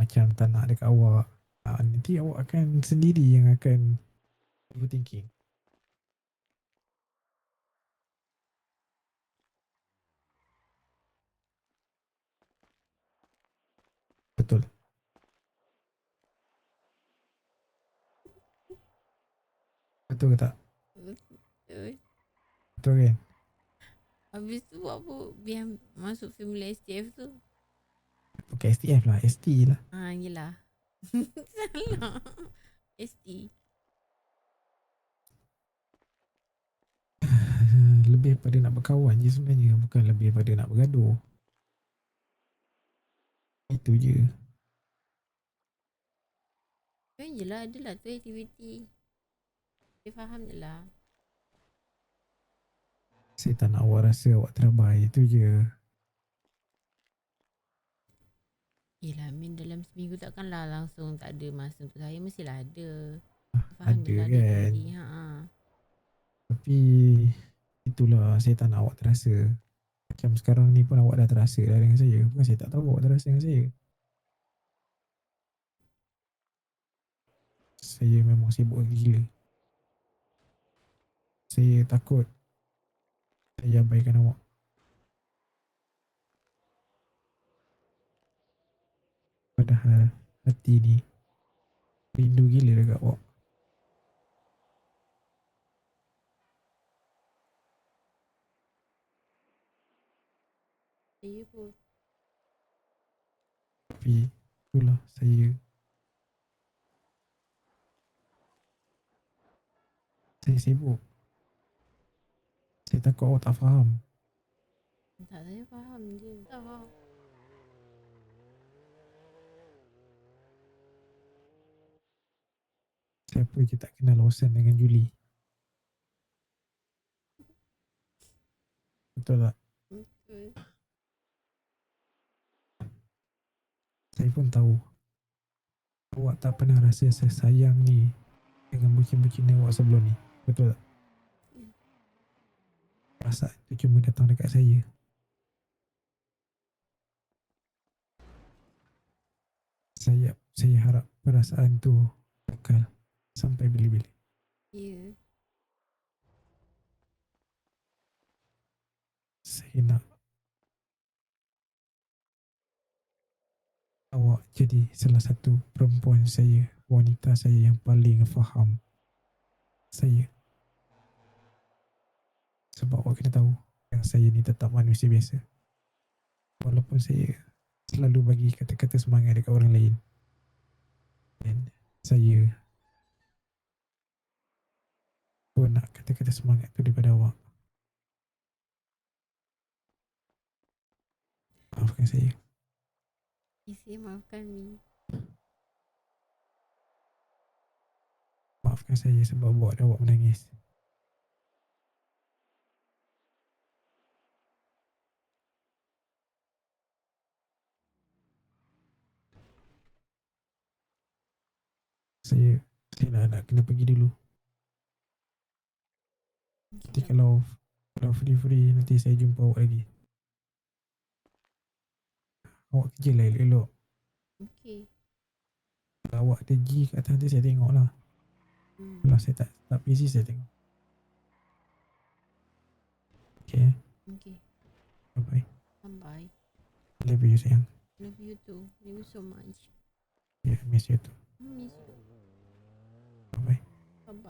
macam tak nak dekat awak, nanti awak akan sendiri yang akan overthinking. Betul. Betul ke tak? Betul. Betul kan? Habis tu buat apa? Biar masuk family STF tu. Bukan STF lah, ST lah. Yelah. Salah. ST. Lebih pada nak berkawan je sebenarnya, bukan lebih pada nak bergaduh. Itu je. Kan je lah, adalah tu aktiviti. Dia faham je lah. Saya tak nak awak rasa awak terabai, itu je. Yelah, dalam seminggu takkanlah langsung tak ada masa untuk saya. Mestilah ada. Faham je Ada lah kan. aktiviti. Tapi itulah, saya tak nak awak terasa. Macam sekarang ni pun awak dah terasa dah dengan saya. Bukan saya tak tahu awak terasa dengan saya. Saya memang sibuk gila. Saya takut saya abaikan awak. Padahal hati ni rindu gila dekat awak. Saya pun. Tapi itulah saya sibuk. Saya takut awak tak faham. Tak, saya faham je. Tak faham. Siapa je tak kenal Osan dengan Julie. Betul tak? Betul. Saya pun tahu awak tak pernah rasa sesayang ni dengan bucin-bucin awak sebelum ni. Betul tak? Perasaan tu cuma datang dekat saya. Saya harap perasaan tu kekal sampai bila-bila. Ya. Saya nak awak jadi salah satu perempuan saya, wanita saya yang paling faham saya. Sebab awak kena tahu yang saya ni tetap manusia biasa. Walaupun saya selalu bagi kata-kata semangat dekat orang lain, dan saya pun nak kata-kata semangat tu daripada awak. Maafkan saya. Saya maafkan Mi. Maafkan saya sebab buat awak menangis. Saya nak kena pergi dulu. Nanti kalau free nanti saya jumpa awak lagi. Awak kerja lah elok-elok. Okey. Kalau awak ada G kat atas nanti saya tengok lah. Kalau saya tak busy saya tengok. Okay. Okay. Bye-bye. Bye. Love you sayang. Love you too. Thank you so much. Yeah, miss you too.